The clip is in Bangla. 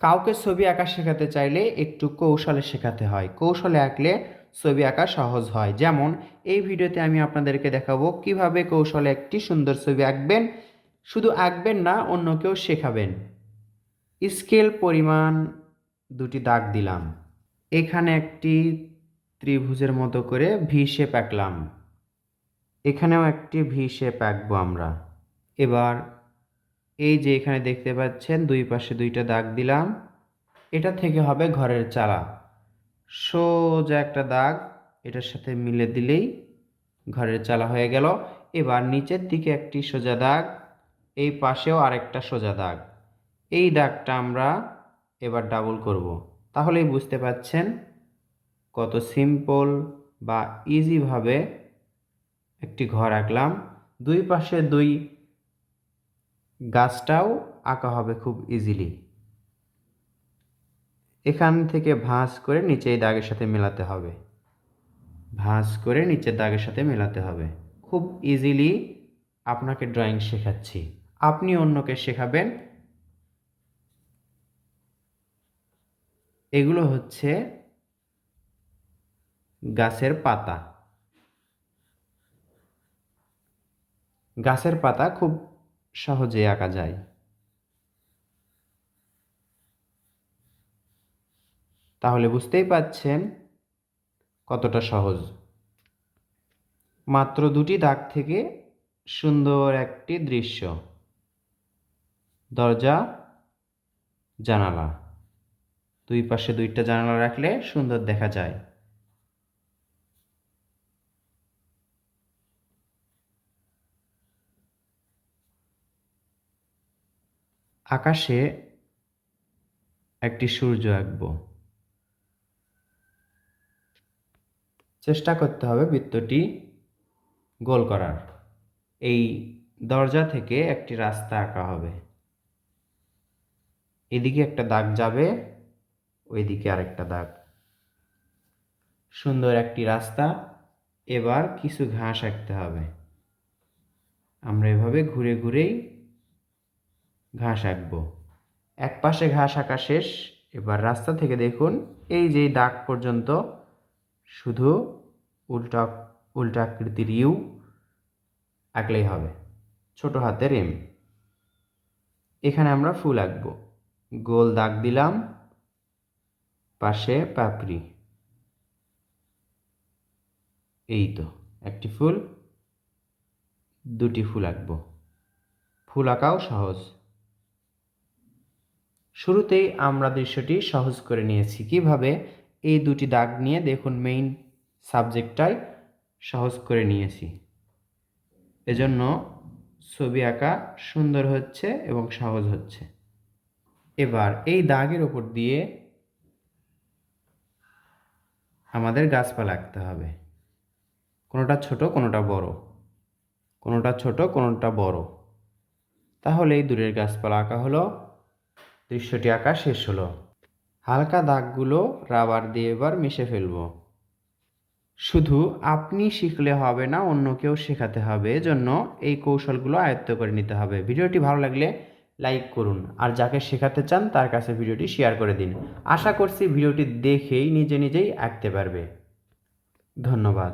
কাউকে ছবি আঁকা শেখাতে চাইলে একটু কৌশলে শেখাতে হয়। কৌশলে আঁকলে ছবি আঁকা সহজ হয়। যেমন এই ভিডিওতে আমি আপনাদেরকে দেখাবো কিভাবে কৌশলে একটি সুন্দর ছবি আঁকবেন। শুধু আঁকবেন না, অন্যকেও শেখাবেন। স্কেল পরিমাণ দুটি দাগ দিলাম। এখানে একটি ত্রিভুজের মতো করে ভি শেপ আঁকলাম। এখানেও একটি ভি শেপ আঁকবো আমরা। এবার এই যে এখানে দেখতে পাচ্ছেন দুই পাশে দুইটা দাগ দিলাম। এটা থেকে হবে ঘরের চালা। সোজা একটা দাগ এটার সাথে মিলে দিলেই ঘরের চালা হয়ে গেল। এবার নিচের দিকে একটি সোজা দাগ, এই পাশেও আরেকটা সোজা দাগ। এই দাগটা আমরা এবার ডাবল করব। তাহলেই বুঝতে পাচ্ছেন কত সিম্পল বা ইজিভাবে একটি ঘর আঁকলাম। দুই পাশে দুই গাছটাও আঁকা হবে খুব ইজিলি। এখান থেকে ভাঁজ করে নিচে এই দাগের সাথে মেলাতে হবে। ভাঁজ করে নিচের দাগের সাথে মেলাতে হবে। খুব ইজিলি আপনাকে ড্রয়িং শেখাচ্ছি, আপনি অন্যকে শেখাবেন। এগুলো হচ্ছে গাছের পাতা। গাছের পাতা খুব সহজে আঁকা যায়। তাহলে বুঝতেই পাচ্ছেন কতটা সহজ। মাত্র দুটি দাগ থেকে সুন্দর একটি দৃশ্য। দরজা, জানালা, দুই পাশে দুইটা জানালা রাখলে সুন্দর দেখা যায়। আকাশে একটি সূর্য আঁকবো। চেষ্টা করতে হবে বৃত্তটি গোল করার। এই দরজা থেকে একটি রাস্তা আঁকা হবে। এদিকে একটা দাগ যাবে, ওইদিকে আরেকটা দাগ। সুন্দর একটি রাস্তা। এবার কিছু ঘাস আঁকতে হবে। আমরা এভাবে ঘুরে ঘুরেই ঘাস আঁকবো। এক পাশে ঘাস আঁকা শেষ। এবার রাস্তা থেকে দেখুন এই যে দাগ পর্যন্ত শুধু উল্টা উল্টা আকৃতির ইউ আঁকলেই হবে, ছোট হাতের এম। এখানে আমরা ফুল আঁকবো। গোল দাগ দিলাম, পাশে পাপড়ি। এই তো একটি ফুল, দুটি ফুল আঁকবো। ফুল আঁকাও সহজ। শুরুতেই আমরা দৃশ্যটি সহজ করে নিয়েছি। কিভাবে? এই দুটি দাগ নিয়ে দেখুন মেইন সাবজেক্টটাই সহজ করে নিয়েছি। এজন্য ছবি আঁকা সুন্দর হচ্ছে এবং সহজ হচ্ছে। এবার এই দাগের ওপর দিয়ে আমাদের গাছপালা আঁকতে হবে। কোনোটা ছোট, কোনোটা বড়, কোনোটা ছোট, কোনোটা বড়। তাহলে এই দূরের গাছপালা আঁকা হলো। দৃশ্যটি আঁকা শেষ হলো। হালকা দাগগুলো রাবার দিয়ে এবার মিশে ফেলবো। শুধু আপনি শিখলে হবে না, অন্যকেও শেখাতে হবে। এজন্য এই কৌশলগুলো আয়ত্ত করে নিতে হবে। ভিডিওটি ভালো লাগলে লাইক করুন, আর যাকে শেখাতে চান তার কাছে ভিডিওটি শেয়ার করে দিন। আশা করছি ভিডিওটি দেখেই নিজে নিজেই আঁকতে পারবে। ধন্যবাদ।